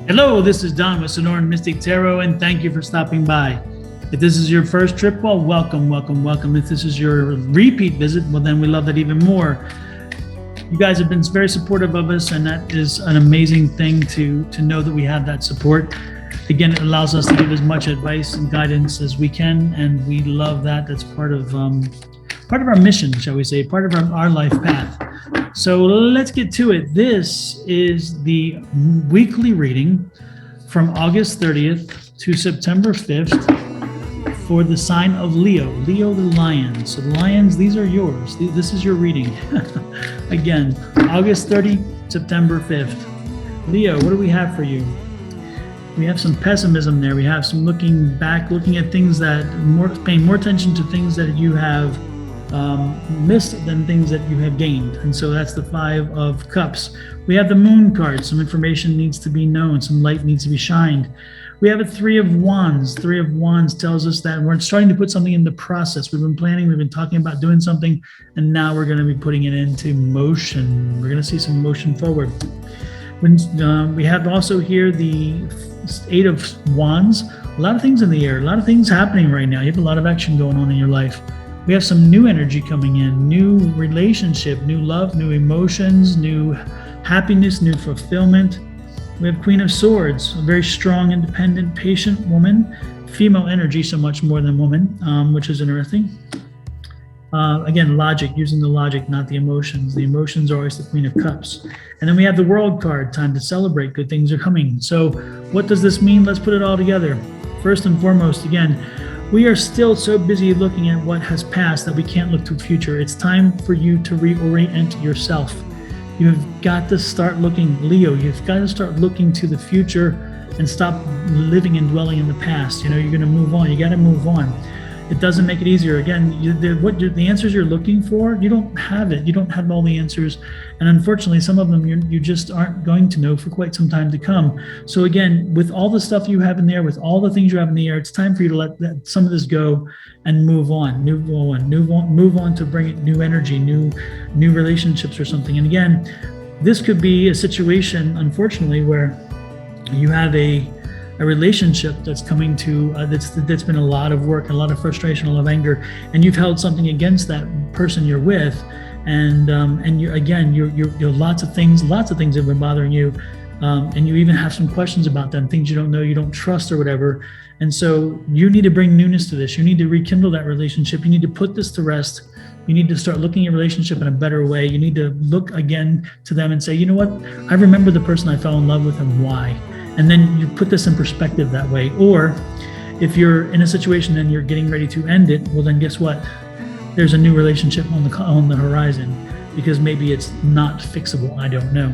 Hello, this is Don with Sonoran Mystic Tarot, and thank you for stopping by. If this is your first trip, well, welcome, welcome, welcome. If this is your repeat visit, well, then we love that even more. You guys have been very supportive of us, and that is an amazing thing to know that we have that support. Again, it allows us to give as much advice and guidance as we can, and we love that. That's part of our mission, shall we say, part of our life path. So let's get to it. This is the weekly reading from August 30th to September 5th for the sign of Leo the lion. So the lions, these are yours. This is your reading. Again, August 30, September 5th. Leo, what do we have for you? We have some pessimism there. We have some looking back, looking at things that paying more attention to things that you have missed than things that you have gained. And so that's the Five of Cups. We have the Moon card. Some information needs to be known. Some light needs to be shined. We have a Three of Wands. Three of Wands tells us that we're starting to put something in the process. We've been planning, we've been talking about doing something, and now we're going to be putting it into motion. We're going to see some motion forward. When we have also here the Eight of Wands. A lot of things in the air, a lot of things happening right now. You have a lot of action going on in your life. We have some new energy coming in, new relationship, new love, new emotions, new happiness, new fulfillment. We have Queen of Swords, a very strong, independent, patient woman, female energy, so much more than woman, which is interesting. Again, logic, using the logic, not the emotions. The emotions are always the Queen of Cups. And then we have the World card, time to celebrate, good things are coming. So what does this mean? Let's put it all together. First and foremost, again, we are still so busy looking at what has passed that we can't look to the future. It's time for you to reorient yourself. You have got to start looking, Leo, you've got to start looking to the future and stop living and dwelling in the past. You're going to move on. You got to move on. It doesn't make it easier. Again, the answers you're looking for, you don't have it. You don't have all the answers. And unfortunately, some of them you just aren't going to know for quite some time to come. So again, with all the stuff you have in there, with all the things you have in the air, it's time for you to let some of this go and move on to bring it new energy, new relationships or something. And again, this could be a situation, unfortunately, where you have a relationship that's coming to that's been a lot of work, a lot of frustration, a lot of anger, and you've held something against that person you're with, and you're lots of things have been bothering you, and you even have some questions about them, things you don't know, you don't trust or whatever. And so you need to bring newness to this. You need to rekindle that relationship. You need to put this to rest. You need to start looking at your relationship in a better way. You need to look again to them and say, you know what, I remember the person I fell in love with and why. And then you put this in perspective that way. Or if you're in a situation and you're getting ready to end it, well, then guess what? There's a new relationship on the horizon, because maybe it's not fixable. I don't know.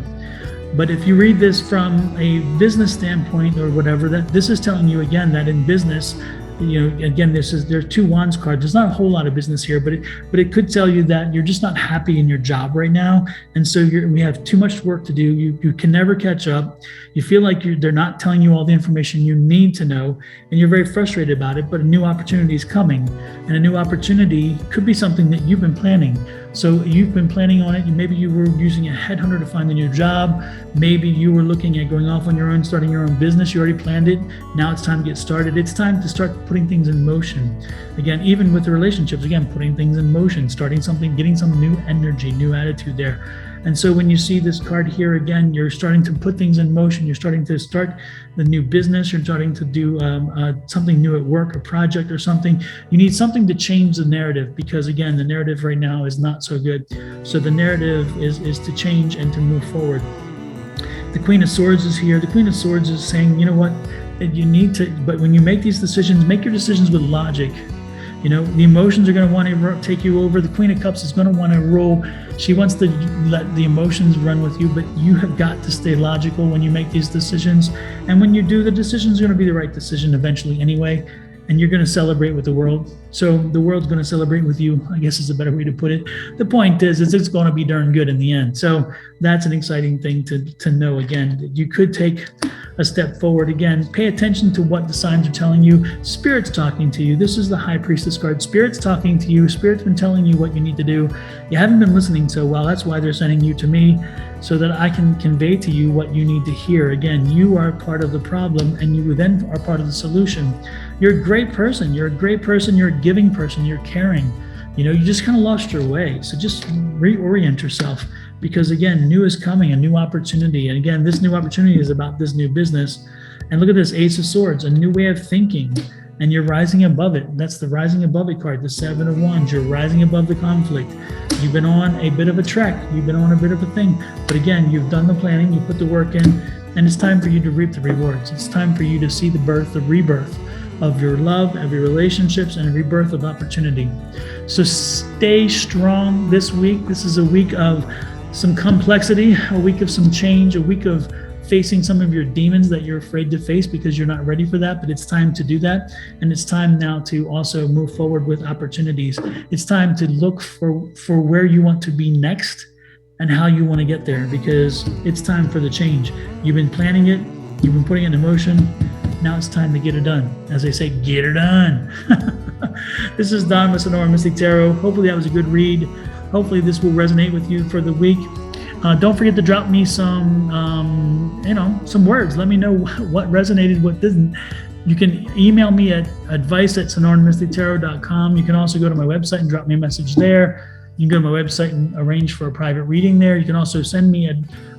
But if you read this from a business standpoint or whatever, that this is telling you again that in business, again, there's two wands cards. There's not a whole lot of business here, but it could tell you that you're just not happy in your job right now, and so we have too much work to do. You can never catch up. You feel like they're not telling you all the information you need to know, and you're very frustrated about it. But a new opportunity is coming, and a new opportunity could be something that you've been planning. So you've been planning on it. Maybe you were using a headhunter to find a new job. Maybe you were looking at going off on your own, starting your own business. You already planned it. Now it's time to get started. It's time to start putting things in motion. Again, even with the relationships, again, putting things in motion, starting something, getting some new energy, new attitude there. And so when you see this card here, again, you're starting to put things in motion. You're starting to start the new business. You're starting to do something new at work, a project or something. You need something to change the narrative, because again, the narrative right now is not so good. So the narrative is to change and to move forward. The Queen of Swords is here. The Queen of Swords is saying, you know what, you need to, but when you make these decisions, make your decisions with logic. The emotions are going to want to take you over. The Queen of Cups is going to want to roll. She wants to let the emotions run with you, but you have got to stay logical when you make these decisions. And when you do, the decisions are going to be the right decision eventually anyway. And you're going to celebrate with the world. So the world's going to celebrate with you, I guess is a better way to put it. The point is it's going to be darn good in the end. So that's an exciting thing to know. Again, you could take a step forward. Again, pay attention to what the signs are telling you. Spirit's talking to you. This is the High Priestess card. Spirit's talking to you. Spirit's been telling you what you need to do. You haven't been listening so well. That's why they're sending you to me. so that I can convey to you what you need to hear. Again, you are part of the problem and you then are part of the solution. You're a great person. You're a great person. You're a giving person. You're caring. You just kind of lost your way. So just reorient yourself, because again, new is coming, a new opportunity. And again, this new opportunity is about this new business. And look at this Ace of Swords, a new way of thinking. And you're rising above it. That's the rising above it card, the Seven of Wands. You're rising above the conflict. You've been on a bit of a trek. You've been on a bit of a thing. But again, you've done the planning, you put the work in, and it's time for you to reap the rewards. It's time for you to see the birth, the rebirth of your love, of your relationships, and a rebirth of opportunity. So stay strong this week. This is a week of some complexity, a week of some change, a week of facing some of your demons that you're afraid to face because you're not ready for that, but it's time to do that. And it's time now to also move forward with opportunities. It's time to look for where you want to be next and how you want to get there, because it's time for the change. You've been planning it, you've been putting it in motion. Now it's time to get it done. As they say, get it done. This is Don with Sonoran Mystic Tarot. Hopefully that was a good read. Hopefully this will resonate with you for the week. Don't forget to drop me some words. Let me know what resonated, what didn't. You can email me at advice@sonoranmystictarot.com. You can also go to my website and drop me a message there. You can go to my website and arrange for a private reading there. You can also send me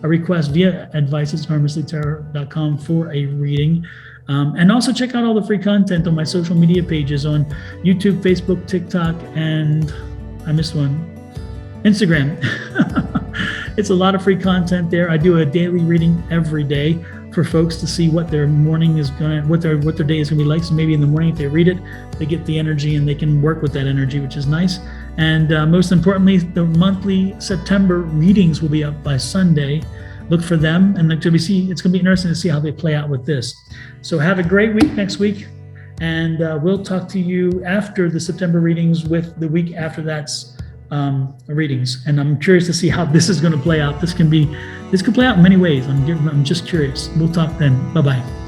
a request via advice@sonoranmystictarot.com for a reading. And also check out all the free content on my social media pages on YouTube, Facebook, TikTok, and I missed one, Instagram. It's a lot of free content there. I do a daily reading every day for folks to see what their morning is what their day is gonna be like. So maybe in the morning, if they read it, they get the energy and they can work with that energy, which is nice. And most importantly, the monthly September readings will be up by Sunday. Look for them, and it's gonna be interesting to see how they play out with this. So have a great week next week, and we'll talk to you after the September readings with the week after that's readings. And I'm curious to see how this is going to play out. This could play out in many ways. I'm just curious. We'll talk then. Bye-bye.